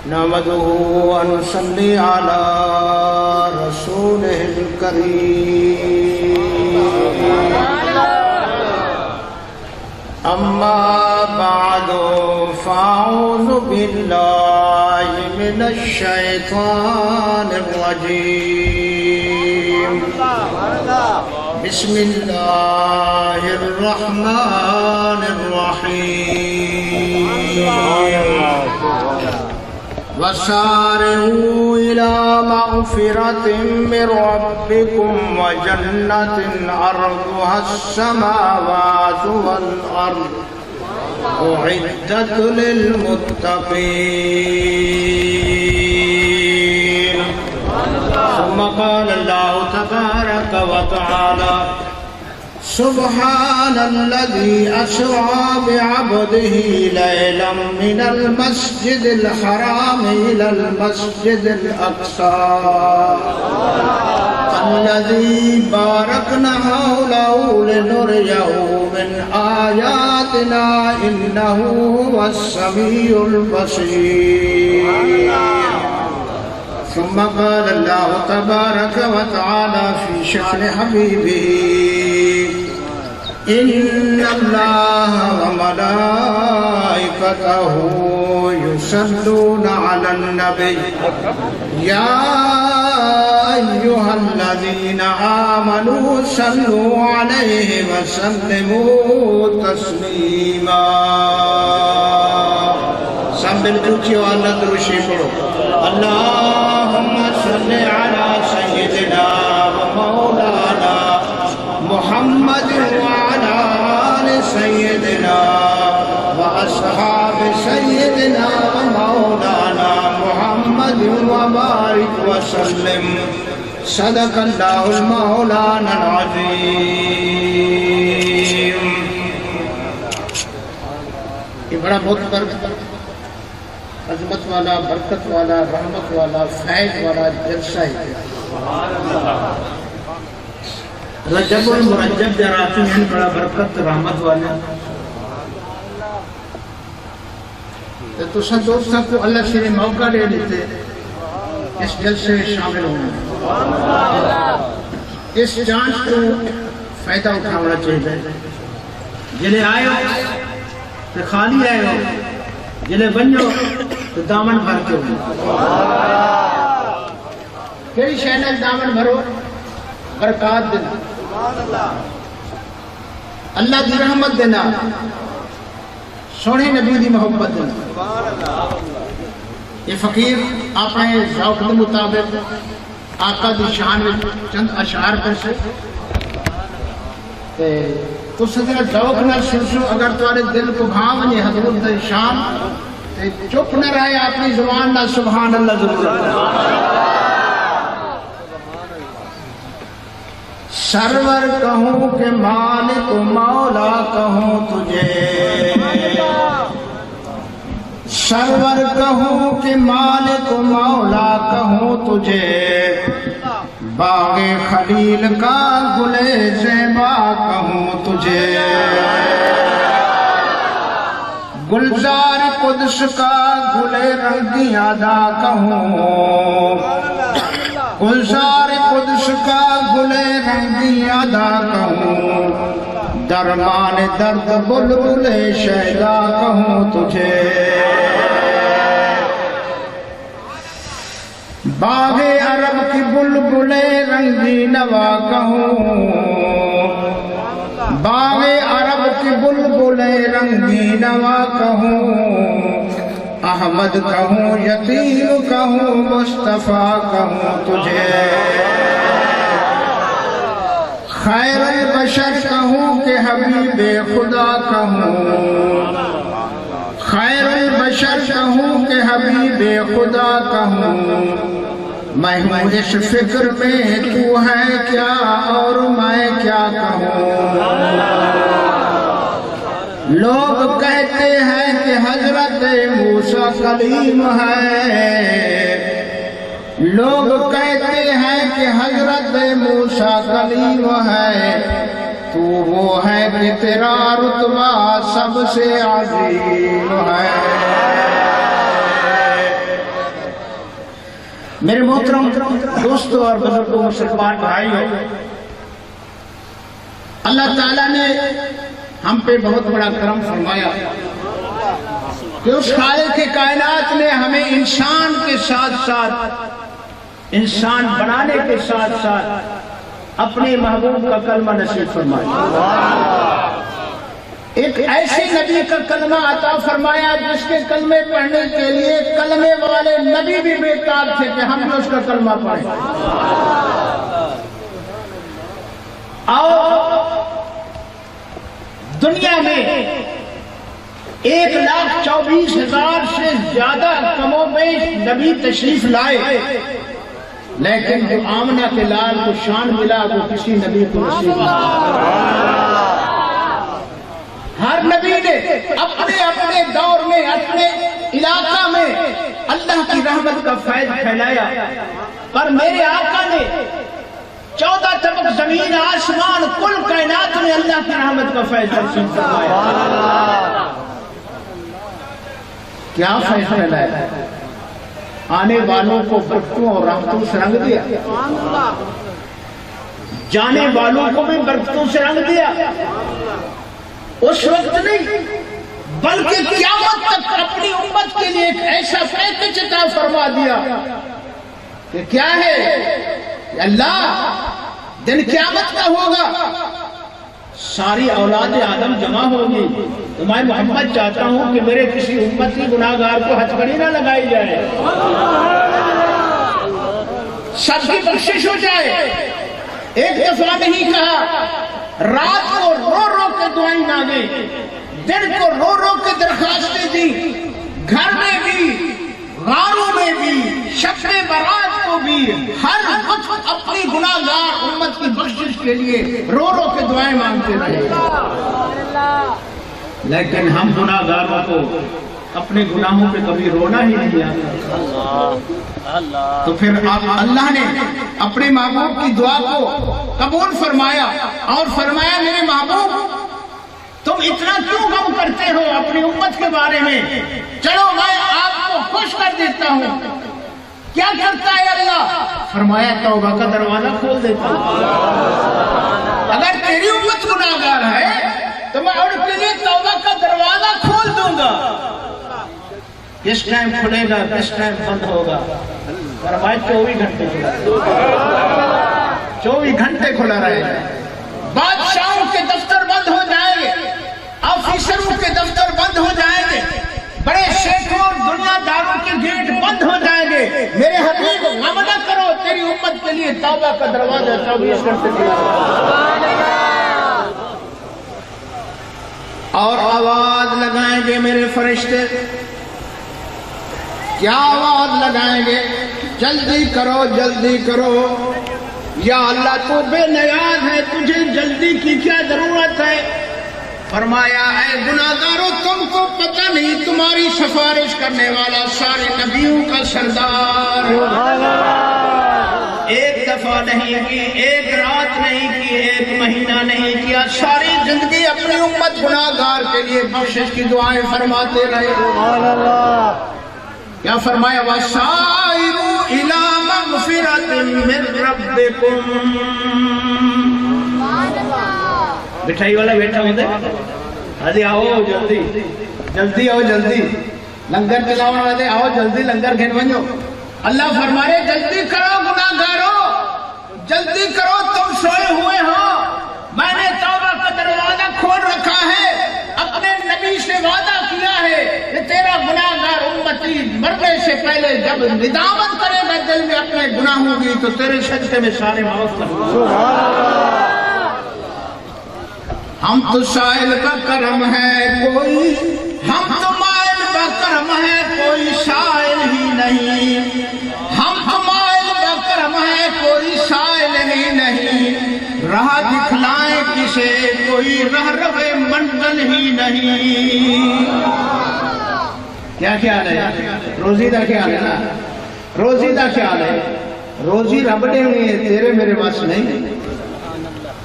نحمده ونصلي على رسوله الكريم أما بعد فأعوذ بالله من الشيطان الرجيم بسم الله الرحمن الرحيم وسارعوا إلى مغفرة من ربكم وجنة عرضها السماوات والأرض أعدت للمتقين ثم قال الله تبارك وتعالى سبحان الذي أسرى بعبده ليلا من المسجد الحرام إلى المسجد الأقصى الذي باركنا حوله لنريه من آياتنا إنه هو السميع البصير ثم قال الله تبارك وتعالى في شأن حبيبه إن الله وملائكته يصلون على النبي يا أيها الذين آمنوا صلوا عليه وسلموا تسليما سب مل کے اونچی آواز سے درود شریف پڑھو اللهم صل على سيدنا ومولانا محمد وعلى آل سيدنا وأصحاب سيدنا ومولانا محمد وبارك وسلم صدق الله المولانا العظيم. یہ بڑا معتبر عظمت والا برکت والا رحمت والا فیض والا جلسہ ہے. رجب المرجب جراتی ہیں بڑا برکت رحمت والا. تو سب دوستوں کو اللہ سے موقع دے دیتے اس جلسے میں شامل ہونے. اس چانس کو فائدہ اٹھانا چاہیے. جنہیں آئے ہو تو خالی آئے ہو، جنہیں بنو تو دامن بھر کے ہو. کئی شہنہ دامن بھرو برکات دینا، اللہ دی رحمت دینا، سونے نبی دی محبت دینا. یہ فقیر اپنے ذوق کے مطابق آقا دی شان میں چند اشعار کر سے اس طرح ذوق نہ سنسو. اگر تمہارے دل کو بھاؤ نہیں حضرت دی شان چپ نہ رہے اپنی زبان نہ سبحان اللہ ضرور. سرور کہوں کہ مالک مولا کہوں تجھے، سرور کہوں کہ مالک مولا کہوں تجھے، باغ خلیل کا گلے زیبا کہوں تجھے، گلزار قدس کا گلے رنگی ادا کہوں، گلزار قدس کا گلے رنگی ادا کہوں، درمان درد بلبل شیدا کہوں تجھے، باغ عرب کی بلبل رنگی نوا کہوں، باغ عرب کی بلبل رنگی نوا کہوں، احمد کہوں یتیم کہوں مصطفیٰ کہوں تجھے، خیر البشر کہوں کہ حبیب خدا کہوں، خیر البشر کہوں کہ حبیب خدا کہوں، میں ہوں اس فکر میں تو ہے کیا اور میں کیا کہوں. لوگ کہتے ہیں کہ حضرت موسیٰ کلیم ہے، لوگ کہتے ہیں کہ حضرت موسیٰ کلیم ہے، تو وہ ہے کہ تیرا رتبہ سب سے عظیم ہے. میرے محترم دوستوں اور بزرگوں مسلمان بھائیوں، اللہ تعالیٰ نے ہم پہ بہت بڑا کرم فرمایا کہ اس خالق کائنات نے ہمیں انسان کے ساتھ ساتھ، انسان بنانے کے ساتھ ساتھ اپنے محبوب کا کلمہ نصیب فرمایا، ایک ایسے نبی کا کلمہ عطا فرمایا جس کے کلمے پڑھنے کے لیے کلمے والے نبی بھی بےتاب تھے کہ ہم بھی اس کا کلمہ پڑھیں۔ اور دنیا میں 1,24,000 سے زیادہ کم و بیش نبی تشریف لائے، لیکن جو آمنہ کے لال کو شان ملا وہ کسی نبی کو نصیب نہیں۔ ہر نبی نے اپنے اپنے دور میں، اپنے علاقہ میں اللہ کی رحمت کا فیض پھیلایا، پر میرے آقا نے 14 طبق زمین آسمان کل کائنات میں اللہ کی رحمت کا فیض تقسیم فرمایا۔ کیا فیض پھیلایا؟ آنے والوں کو برکتوں اور رحمتوں سے رنگ دیا، جانے والوں کو بھی برکتوں سے رنگ دیا۔ اس وقت نہیں بلکہ قیامت تک اپنی امت کے لیے ایک ایسا پیکج عطا فرما دیا کہ کیا ہے کہ اللہ دن قیامت کا ہوگا، ساری اولاد آدم جمع ہوگی، تو میں محمد چاہتا ہوں کہ میرے کسی امتی گناہگار کو ہتھکڑی نہ لگائی جائے، سب کی بخشش ہو جائے۔ ایک دفعہ نہیں کہا، رات کو رو رو کے دعائیں مانگی، دن کو رو رو کے درخواستیں دی، گھر میں بھی، غاروں میں بھی، شب برات کو بھی، ہر وقت اپنی گناہگار امت کی بخشش کے لیے رو رو کے دعائیں مانگتے رہے۔ لیکن ہم گناہگاروں کو اپنے گناہوں پہ کبھی رونا ہی نہیں آتا۔ تو پھر اللہ نے اپنے محبوب کی دعا کو قبول فرمایا اور فرمایا میرے محبوب تم اتنا کیوں غم کرتے ہو اپنی امت کے بارے میں، چلو میں آپ کو خوش کر دیتا ہوں۔ کیا کرتا ہے اللہ؟ فرمایا توبہ کا دروازہ کھول دیتا ہوں۔ اگر تیری امت گناہگار ہے تو میں ان کے لیے توبہ کا دروازہ کھول دوں گا۔ کس ٹائم کھلے گا، کس ٹائم بند ہوگا؟ فرمایا 24 گھنٹے کھلا، 24 گھنٹے کھلا رہے گا۔ بادشاہوں کے دفتر بند ہو جائیں گے، آفیسروں کے دفتر بند ہو جائیں گے، بڑے شیخوں اور دنیا داروں کے گیٹ بند ہو جائیں گے، میرے حبیب غم نہ کرو، تیری امت کے لیے توبہ کا دروازہ 24 گھنٹے کھلا ہے۔ اور آواز لگائیں گے میرے فرشتے، کیا آواز لگائیں گے؟ جلدی کرو، جلدی کرو، یا اللہ تو بے نیاز ہے، تجھے جلدی کی کیا ضرورت ہے؟ فرمایا اے گناہگارو تم کو پتہ نہیں تمہاری سفارش کرنے والا سارے نبیوں کا سردار، ایک دفعہ نہیں کی، ایک رات نہیں کی، ایک مہینہ نہیں کیا، ساری زندگی اپنی امت گناہگار کے لیے بخشش کی دعائیں فرماتے رہے۔ کیا فرمایا؟ وَسَائِرُوا إِلَىٰ مَغْفِرَةٍ مِّن رَبِّكُمْ۔ مٹھائی والا بیٹھا ہوتے حضی آؤ جلدی جلدی آؤ، جلدی لنگر چلاؤ والے آؤ جلدی لنگر گھن بنو۔ اللہ فرمائے جلدی کرو گناہگارو، جلدی کرو، تم سوئے ہوئے ہو، میں نے توبہ کا دروازہ کھول رکھا ہے، اپنے نبی سے وعدہ کیا ہے کہ تیرا گناہگار امتی مرنے سے پہلے جب ندامت کرے گا دل میں اپنے گناہوں کی تو تیرے صدقے میں سارے معاف کر دوں گا۔ ہم تو سائل کا کرم ہے کوئی، ہم تو مائل کا کرم ہے کوئی سائل ہی نہیں، ہم تو مائل کا کرم ہے کوئی سائل ہی نہیں، راہ دکھلائیں کسے کوئی راہ روے منزل ہی نہیں۔ کیا خیال ہے؟ روزی دا خیال ہے نا، روزی دا خیال ہے، روزی رب نے ہوئی ہے، تیرے میرے پاس نہیں۔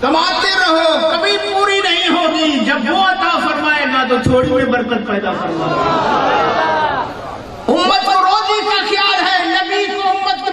کماتے رہو، کبھی پوری نہیں ہوگی، جب وہ عطا فرمائے گا تو تھوڑی میں برکت پیدا فرمائے گا۔ امت کو روزی کا خیال ہے، نبی کو امت کے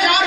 4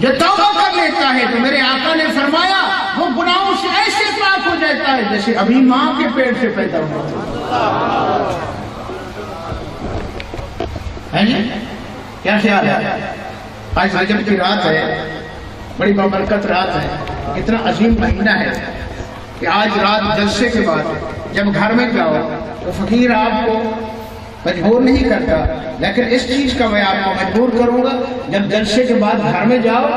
جو توبہ کر لیتا ہے تو میرے آقا نے فرمایا وہ گناہوں سے ایسے پاک ہو جاتا ہے جیسے ابھی ماں کے پیٹ سے پیدا ہوا ہے جی۔ کیا خیال ہے؟ آج رجب کی رات ہے، بڑی بابرکت رات ہے، اتنا عظیم مہینہ ہے کہ آج رات جلسے کے بعد جب گھر میں جاؤ تو فقیر آپ کو مجبور نہیں کرتا، لیکن اس چیز کا میں آپ کو مجبور کروں گا، جب جلسے کے بعد گھر میں جاؤ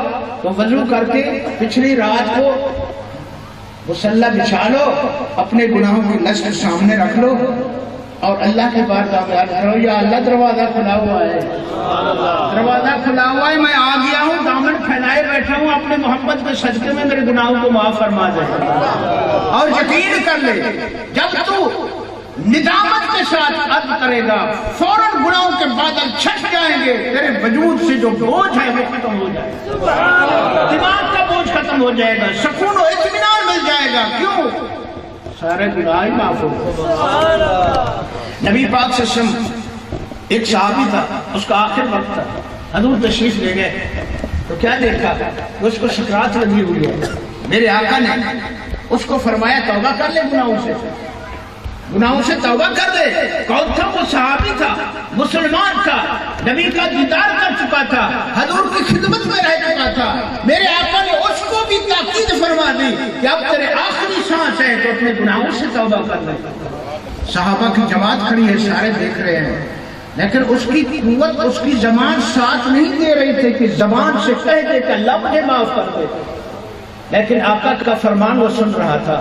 تو وضو کر کے پچھلی رات کو مصلی بچھا لو، اپنے گناہوں کی لسٹ سامنے رکھ لو اور اللہ کے بارگاہ میں عرض کرو یا اللہ دروازہ کھلا ہوا ہے، دروازہ کھلا ہوا ہے، میں آ گیا ہوں، دامن پھیلائے بیٹھا ہوں، اپنے محبت کے صدقے میں میرے گناہوں کو معاف فرما دے۔ اور یقین کر لے جب تو ندامت کے ساتھ عرض کرے گا فوراً گناہوں کے بادل چھٹ جائیں گے، تیرے وجود سے جو بوجھ ہے وہ ختم ہو جائے گا، دماغ کا بوجھ ختم ہو جائے گا، سکون و اطمینان مل جائے گا۔ کیوں؟ سارے گناہ معاف ہو گئے۔ نبی پاک صلی اللہ علیہ وسلم ایک صحابی تھا، اس کا آخر وقت تھا، حضور تشریف لے گئے تو کیا دیکھا کہ اس کو سکرات لگی ہوئی ہے۔ میرے آقا نے اس کو فرمایا توبہ کر لے، گناہوں سے توبہ کر دے۔ کون تھا؟ وہ صحابی تھا، مسلمان تھا، نبی کا دیدار کر چکا تھا، حضور کی خدمت میں رہ چکا تھا۔ میرے آقا نے اس کو بھی تاکید فرما دی کہ اب تیرے آخری سانس ہے تو اپنے گناہوں سے توبہ کر لے۔ صحابہ کی جماعت کھڑی ہے، سارے دیکھ رہے ہیں، لیکن اس کی قوت، اس کی زبان ساتھ نہیں دے رہی تھی کہ زبان سے کہہ دے کہ اللہ مجھے معاف کر دے، لیکن آقا کا فرمان وہ سن رہا تھا۔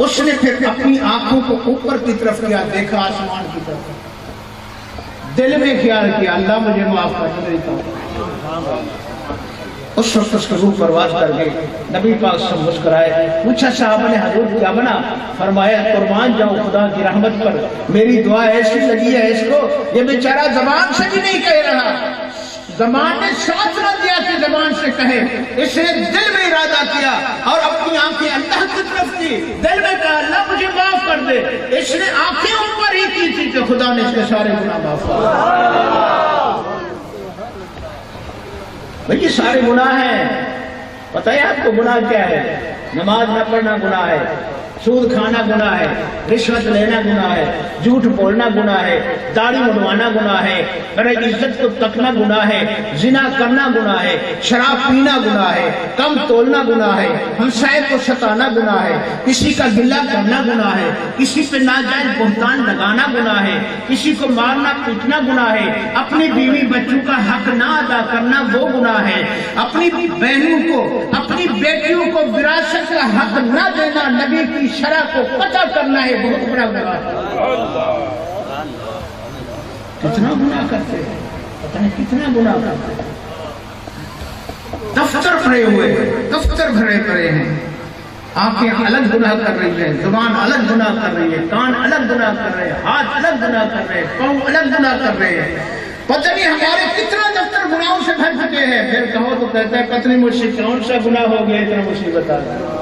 اس نے پھر اپنی آنکھوں کو اوپر کی طرف کیا، دیکھا آسمان کی طرف، دل میں خیال کیا اللہ مجھے معاف کر دے۔ اس وقت اس کی روح پرواز کر گئی۔ نبی پاک سے مسکرائے، پوچھا صحابہ نے حضور کیا بنا؟ فرمایا قربان جاؤں خدا کی رحمت پر، میری دعا ایسی لگی ہے اس کو، یہ بیچارہ زبان سے بھی نہیں کہہ رہا، زبان نے ساتھ نہ دیا کہ زبان سے کہے، اس نے دل میں ارادہ کیا اور اپنی آنکھیں اللہ کی طرف کی، دل میں کہا اللہ مجھے معاف کر دے۔ اس نے آنکھیں اوپر ہی کی تھی کہ خدا نے اس کے سارے گناہ معاف کر دیے۔ بھئی یہ سارے گناہ ہیں، پتہ ہے آپ کو گناہ کیا ہے؟ نماز نہ پڑھنا گناہ ہے، سود کھانا گناہ ہے، رشوت لینا گناہ ہے، جھوٹ بولنا گناہ ہے، داڑھی منڈوانا گناہ ہے، بڑے عزت کو تکنا گناہ ہے، زنا کرنا گناہ ہے، شراب پینا گناہ ہے، کم تولنا گناہ ہے، ہمسائے کو ستانا گناہ ہے، کسی کا گلہ کرنا گناہ ہے، کسی پہ ناجائز بہتان لگانا گناہ ہے، کسی کو مارنا پیٹنا گناہ ہے، اپنی بیوی بچوں کا حق نہ ادا کرنا وہ گناہ ہے، اپنی بہنوں کو، اپنی بیٹیوں کو وراثت کا حق نہ دینا، نبی کی شرع کو قطع کرنا ہے، بہت بڑا گناہ ہے۔ کتنا گناہ کرتے ہیں، پتہ نہیں کتنا گناہ کرتے ہیں، دفتر بھرے ہوئے ہیں، دفتر بھرے پڑے ہیں، آنکھیں الگ گناہ کر رہی ہیں، زبان الگ گناہ کر رہی ہے، کان الگ گناہ کر رہے ہیں، ہاتھ الگ گناہ کر رہے ہیں، پاؤں الگ گناہ کر رہے ہیں، پتہ نہیں ہمارے کتنا دفتر گناہوں سے بھر چکے ہیں۔ پھر کہو تو کہتا ہے پتہ نہیں مجھ سے کون سا گناہ ہو گیا اتنا مصیبت آ گئی۔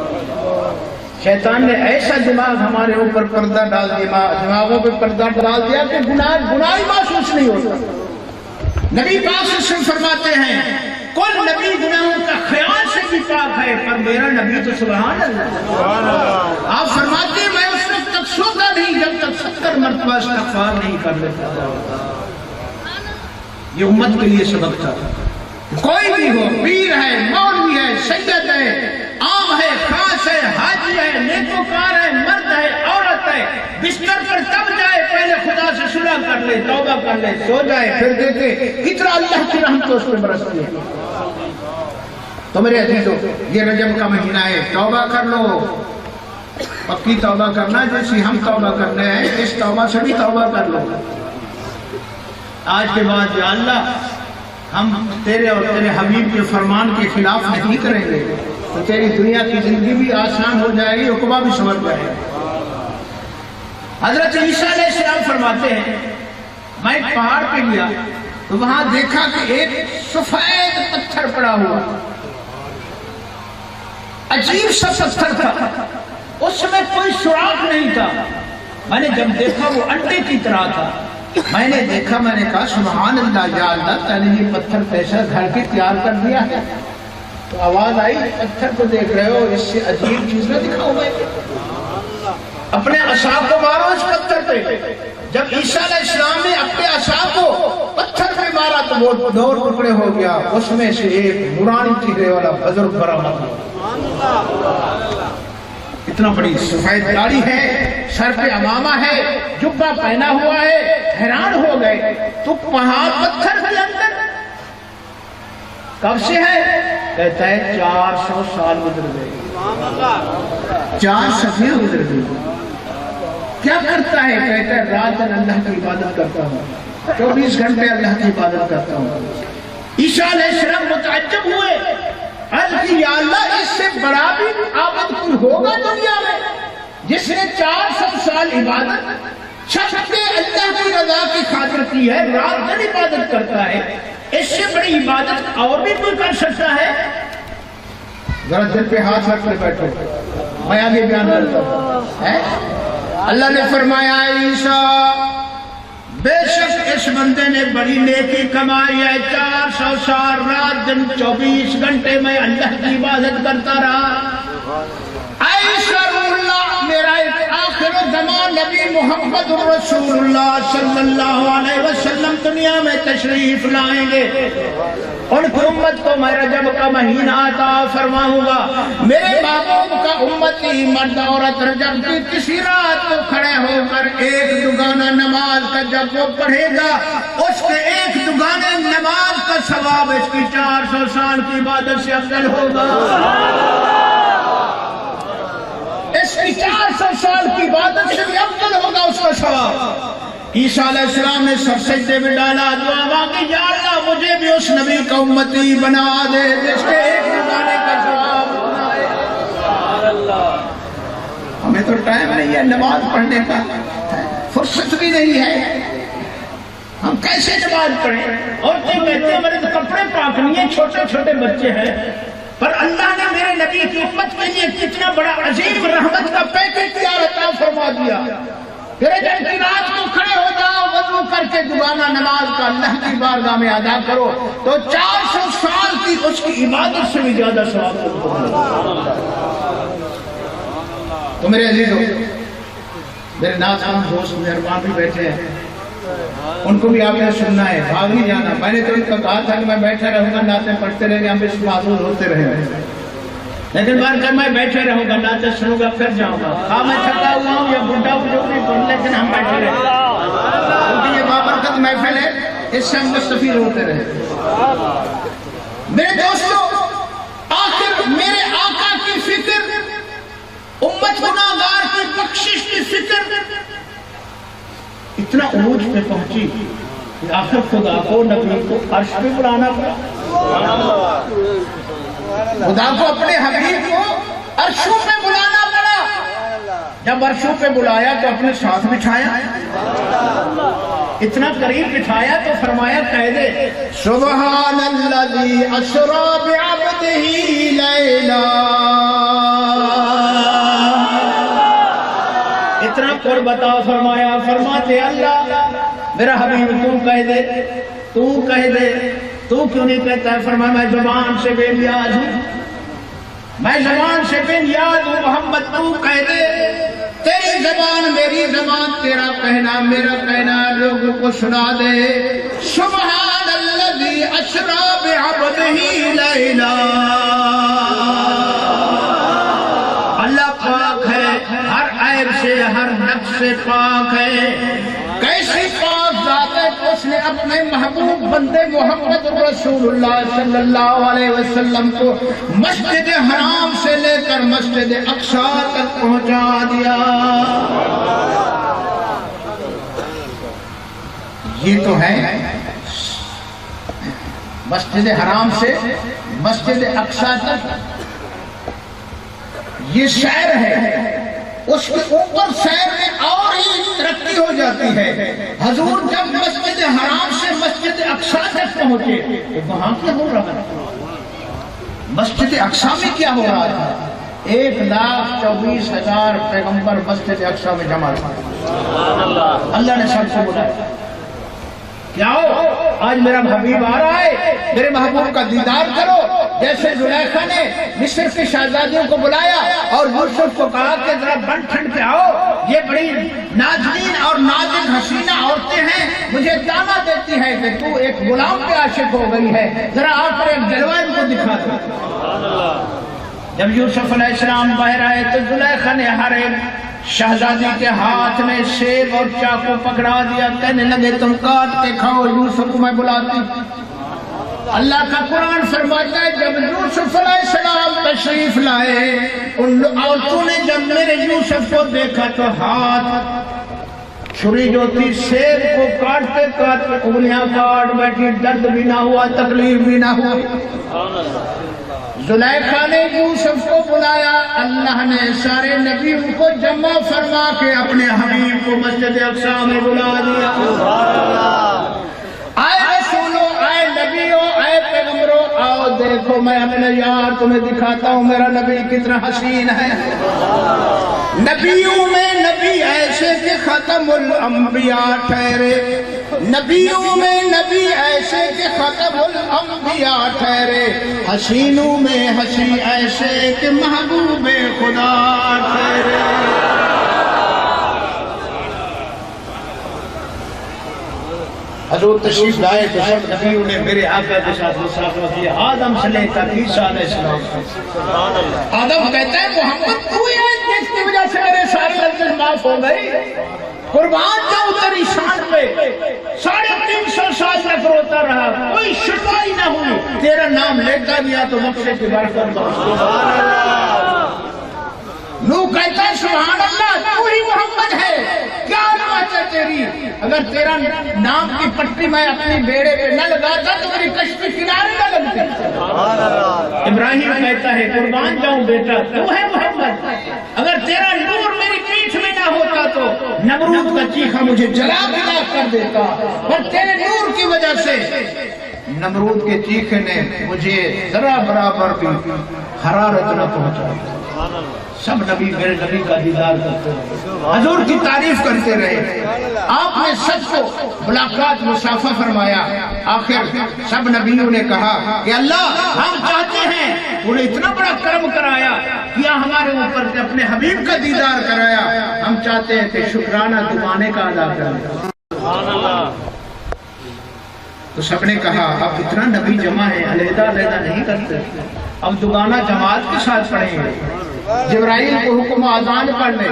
شیطان نے ایسا دماغ ہمارے اوپر پردہ ڈال دیا، دماغوں پہ پردہ ڈال دیا کہ گناہ ہی محسوس نہیں ہوتا۔ نبی پاک صلی اللہ علیہ وسلم فرماتے ہیں کل نبی گناہوں کا خیال سے بھی پاک ہے، پر میرا نبی تو سبحان اللہ۔ آپ فرماتے ہیں میں اس وقت تک سوتا نہیں جب تک 70 مرتبہ استغفار نہیں کر لیتا۔ یہ امت کے لیے سبق تھا، کوئی بھی ہو، پیر ہے، مولوی ہے، سید ہے، عام ہے، خاص ہے، حاجی ہے، نیکوکار ہے، مرد ہے، عورت ہے، بستر پر تب جائے پہلے خدا سے صلح کر لے، توبہ کر لے، سو جائے، پھر دیکھے کتنا اللہ کی رحمت اس پہ برستی ہے۔ تو میرے عزیزو یہ رجب کا مہینہ ہے، توبہ کر لو، پکی توبہ کرنا جیسی ہم توبہ کرنے ہیں، اس توبہ سے بھی توبہ کر لو۔ آج کے بعد یا اللہ ہم تیرے اور تیرے حبیب کے فرمان کے خلاف نہیں کریں گے تو تیری دنیا کی زندگی بھی آسان ہو جائے گی، عقبہ بھی سمجھ جائے گا۔ حضرت عیسیٰ علیہ السلام فرماتے ہیں میں ایک پہاڑ پہ گیا تو وہاں دیکھا کہ ایک سفید پتھر پڑا ہوا، عجیب سا پتھر تھا، اس میں کوئی سوراخ نہیں تھا۔ میں نے جب دیکھا وہ انڈے کی طرح تھا، میں نے دیکھا، میں نے کہا سبحان اللہ، یا اللہ تعالی یہ پتھر کیسا گھر کے تیار کر دیا ہے۔ تو آواز آئی پتھر کو دیکھ رہے ہو، اس سے عجیب چیز نہ دکھاؤ میں، اپنے عصا کو مارو اس پتھر پہ۔ جب عیسیٰ علیہ السلام نے اپنے عصا کو پتھر پہ مارا تو وہ دو ٹکڑے ہو گیا، اس میں سے ایک نورانی چہرے والا بزرگ برآمد ہوا۔ اتنا بڑی سفید داڑھی ہے، سر پہ عمامہ ہے، جبہ پہنا ہوا ہے، حیران ہو گئے۔ تو پہاڑ پتھر کے اندر کب سے ہے؟ کہتا ہے 400 سال گزر گئے، 4 صدیاں گزر گئی۔ کیا کرتا ہے؟ کہتا ہے رات دن اللہ کی عبادت کرتا ہوں، 24 گھنٹے اللہ کی عبادت کرتا ہوں۔ عیسیٰ علیہ السلام متعجب ہوئے، عرض کی یا اللہ اس سے بڑا بھی عابد کوئی ہوگا دنیا میں جس نے 400 سال عبادت چھپ کے اللہ کی رضا کی خاطر کی ہے، رات دن عبادت کرتا ہے، اس سے بڑی عبادت اور بھی کوئی کر سکتا ہے؟ ذرا دل پہ ہاتھ رکھ کے بیٹھو، میں آگے بیان کرتا ہوں۔ اللہ نے فرمایا عیسیٰ بے شک اس بندے نے بڑی نیکی کمائی ہے، 400 سال رات دن 24 گھنٹے میں اللہ کی عبادت کرتا رہا۔ عیسیٰ روح اللہ، میرا ایک آخر زمان نبی محمد رسول اللہ صلی اللہ علیہ وسلم دنیا میں تشریف لائیں گے، ان کی امت کو میں رجب کا مہینہ عطا فرماؤں گا۔ میرے محبوب کا امتی مرد عورت رجب کی کسی رات کو کھڑے ہو کر ایک دگانا نماز کا جب وہ پڑھے گا، اس کے ایک دگانے نماز کا ثواب اس کی 400 سال کی عبادت سے افضل ہوگا۔ اس کی 400 سال کی عبادت سے بھی افضل ہوگا اس کا ثواب۔ عیسیٰ علیہ السلام نے سر سجدے میں ڈالا، دعا مانگی یا اللہ مجھے بھی اس نبی کا امتی بنا دے جس کے ایک دگانے کا ثواب ہونا ہے۔ ہمیں تو ٹائم نہیں ہے نماز پڑھنے کا، فرصت بھی نہیں ہے، ہم کیسے نماز پڑھیں؟ عورتیں کہتے ہیں میرے تو کپڑے پاک نہیں ہیں، چھوٹے چھوٹے بچے ہیں، پر اللہ نے میرے نبی کی امت کے لیے کتنا بڑا عظیم رحمت کا پیکج تیار عطا فرما دیا۔ پھر جب کی رات کو کھڑے ہو جاؤ، وضو کر کے دگانا نماز کا اللہ کی بارگاہ میں ادا کرو تو 400 سال کی اس کی عبادت سے بھی زیادہ ثواب ہوگا۔ تو میرے عزیزو، میرے ناظرین دوست مہربان بھی بیٹھے ہیں، ان کو بھی آپ نے سننا ہے، بھاگ نہیں جانا۔ میں نے تو ان کو کہا تھا کہ میں بیٹھا رہوں گا، نعتیں پڑھتے رہیں گے، ہم اس معذور ہوتے رہیں گے، لیکن بار کر میں بیٹھے رہوں گا، نعتیں سنوں گا، پھر جاؤں گا۔ ہاں میں تھکا ہوا ہوں یا بڈھا ہوں جو بھی پڑھ، لیکن ہم بیٹھے رہیں گے کیونکہ یہ بابرکت محفل ہے، اس سے ہم مستفید ہوتے رہیں۔ میرے دوستو، آخر میرے آقا کی فکر، امت گناہگار کی بخشش کی فکر اتنا عروج پہ پہنچی کہ آخر خدا کو نبی کو عرش پہ بلانا پڑا، خدا کو اپنے حبیب کو عرشوں پہ بلانا پڑا۔ جب عرشوں پہ بلایا تو اپنے ساتھ بٹھایا، اتنا قریب بٹھایا تو فرمایا کہہ دے سبحان الذی اسری بعبدہ لیلا، اتنا قرب عطا فرمایا۔ فرماتے اللہ میرا حبیب تو کہہ دے، تو کہہ دے، تو کیوں نہیں کہتا ہے؟ فرمایا میں زبان سے بے نیاز ہوں، میں زبان سے بے نیاز ہوں، محمد تو کہہ دے، تیری زبان میری زبان، تیرا کہنا میرا کہنا، لوگوں کو سنا دے سبحان الذی اسری بعبدہ لیلا۔ اللہ پاک ہے، ہر عیب سے ہر نقص سے پاک ہے۔ کیسی پاک ذات ہے کہ اس نے اپنے محبوب بندے محمد رسول اللہ صلی اللہ علیہ وسلم کو مسجد حرام سے لے کر مسجد اقصی تک پہنچا دیا۔ یہ تو ہے مسجد حرام سے مسجد اقصی تک، یہ سیر ہے، اس کے اوپر سیر میں اور ہی ترقی ہو جاتی ہے۔ حضور جب مسجد حرام سے مسجد اقصی تک پہنچے تو وہاں کیا ہو رہا تھا؟ مسجد اقصی میں کیا ہو رہا تھا؟ 1,24,000 پیغمبر مسجد اقصی میں جمع تھا۔ اللہ نے سب کو بلایا کہ آؤ آج میرا حبیب آ رہا ہے، میرے محبوب کا دیدار کرو۔ جیسے زلیخا نے مصر کے شہزادیوں کو بلایا اور یوسف کو کہا کہ ذرا بن ٹھنڈ پہ آؤ، یہ بڑی نازنین اور نازک حسینہ عورتیں ہیں، مجھے تانا دیتی ہے کہ تو ایک غلام پہ عاشق ہو گئی ہے، ذرا آ کر ایک جلوہ ان کو دکھا دو۔ جب یوسف علیہ السلام باہر آئے تو زلیخا نے ہر ایک شہزادی کے ہاتھ میں سیب اور چاقو پکڑا دیا، کہنے لگے تم کاٹ کے کھاؤ، یوسف کو میں بلاتی۔ اللہ کا قرآن فرماتا ہے جب یوسف علیہ السلام تشریف لائے، ان عورتوں نے جب میرے یوسف کو دیکھا تو ہاتھ چھری جو تھی سیب کو کاٹتے کاٹتے انگلیاں کاٹ بیٹھی، درد بھی نہ ہوا، تکلیف بھی نہ ہوا۔ زلیخا نے یوسف کو بلایا، اللہ نے سارے نبیوں کو جمع فرما کے اپنے حبیب کو مسجد اقصی میں بلا دیا۔ آئے رسولوں، آئے نبیوں، آئے پیغمبروں، آؤ دیکھو میں اپنے یار تمہیں دکھاتا ہوں میرا نبی کتنا حسین ہے۔ نبیوں میں نبی ایسے کہ ختم الانبیاء ٹھہرے، نبیوں میں نبی ایسے کہ ختم الانبیاء ٹھہرے، حسینوں میں حسین ایسے کہ محبوب خدا ٹھہرے۔ حضور تشریف لائے تو سب نبیوں نے میرے آقا کے ساتھ مصافحہ کیا، آدم سے لے کر عیسیٰ علیہ السلام۔ آدم کہتا ہے محمد تو ہی ہے جس کی وجہ سے میرے سارے غلطیاں معاف ہو گئی، قربان جاؤں تیری شان پہ، 350 سال تک روتا رہا، کوئی شکوائی نہ ہوئی، تیرا نام لیتا گیا تو بخشے کی برکت۔ نو کہتا ہے سبحان اللہ تو ہی محمد ہے، کیا نعمت ہے تیری، اگر تیرا نام کی پٹی میں اپنی بیڑے پہ نہ لگاتا تو میری کشتی کنارے نہ لگتی۔ ابراہیم کہتا ہے قربان جاؤں بیٹا تو ہے محمد، اگر تیرا نور میری پیٹھ میں نہ ہوتا تو نمرود کا چیخا مجھے جلا بلا کر دیتا، اور تیرے نور کی وجہ سے نمرود کے چیخے نے مجھے ذرا برابر بھی حرارت نہ پہنچا۔ سب نبی میرے نبی کا دیدار کرتے رہے، حضور کی تعریف کرتے رہے، آپ نے سب کو ملاقات مصافحہ فرمایا۔ آخر سب نبیوں نے کہا کہ اللہ ہم چاہتے ہیں، انہیں اتنا بڑا کرم کرایا، کیا ہمارے اوپر سے اپنے حبیب کا دیدار کرایا، ہم چاہتے ہیں کہ شکرانہ دعانے کا ادا کریں۔ تو سب نے کہا اب اتنا نبی جمع ہے، علیحدہ علیحدہ نہیں کرتے، اب دگانہ جماعت کے ساتھ پڑھیں گے۔ جبرائیل کو حکم آذان پڑھنے،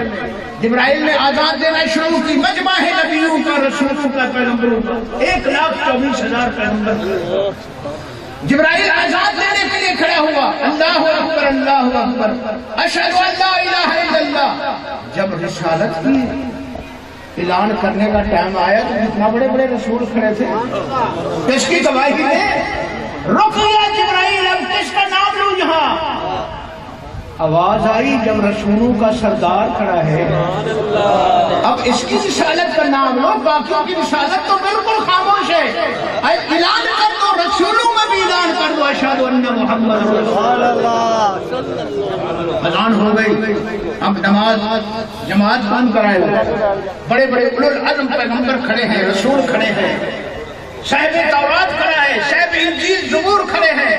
جبرائیل نے آذان دینا شروع کی، مجمع ہے نبیوں کا، رسولوں کا، پیغمبروں کا، 1,24,000 پیغمبر۔ جبرائیل آذان دینے کے لیے کھڑا ہوا، اللہ اکبر اللہ اکبر اشہد ان لا الہ الا اللہ۔ جب رسالت کی اعلان کرنے کا ٹائم آیا تو اتنا بڑے بڑے رسول کھڑے تھے، کس کی گواہی دے؟ رک گیا جبرائیل، اب کس کا نام لوں یہاں؟ آواز آئی جب رسولوں کا سردار کھڑا ہے اب اس کی رسالت کا نام لو، باقیوں کی رسالت تو بالکل خاموش ہے۔ اعلان کر دو، رسولوں میں بھی اعلان کر دو، اشہد ان محمد رسول اللہ۔ اذان ہو گئی، اب نماز جماعت بند کرائے ہوئے، بڑے بڑے اولو العزم پیغمبر کھڑے ہیں، رسول کھڑے ہیں، صاحب تورات کھڑا ہے، صاحب انجیل زبور کھڑے ہیں،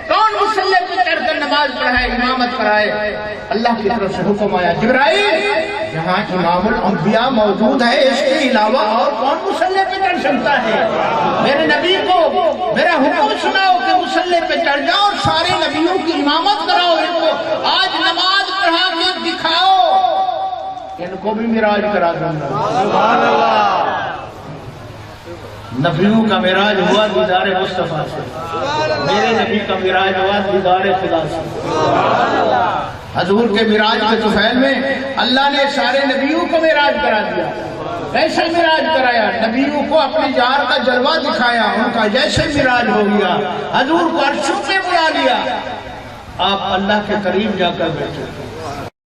کون مصلی پہ چڑھ کر نماز پڑھائے، امامت کرائے؟ اللہ کی طرف سے حکم آیا جبرائیل یہاں امام الانبیاء موجود ہے، اس کے علاوہ اور کون مصلی پہ چڑھ سکتا ہے؟ میرے نبی کو میرا حکم سناؤ کہ مصلی پہ چڑھ جاؤ اور سارے نبیوں کی امامت کراؤ، ان کو آج نماز پڑھا کے دکھاؤ، ان کو بھی معراج کرا دوں گا۔ سبحان اللہ۔ نبیوں کا معراج ہوا دیدار مصطفیٰ سے، میرے نبی کا معراج ہوا دیدار خدا سے۔ حضور کے معراج کے طفیل میں اللہ نے سارے نبیوں کو معراج کرا دیا۔ ایسے معراج کرایا، نبیوں کو اپنے یار کا جلوہ دکھایا، ان کا جیسے معراج ہو گیا، حضور کو عرشوں پہ بلا لیا، آپ اللہ کے قریب جا کر بیٹھے۔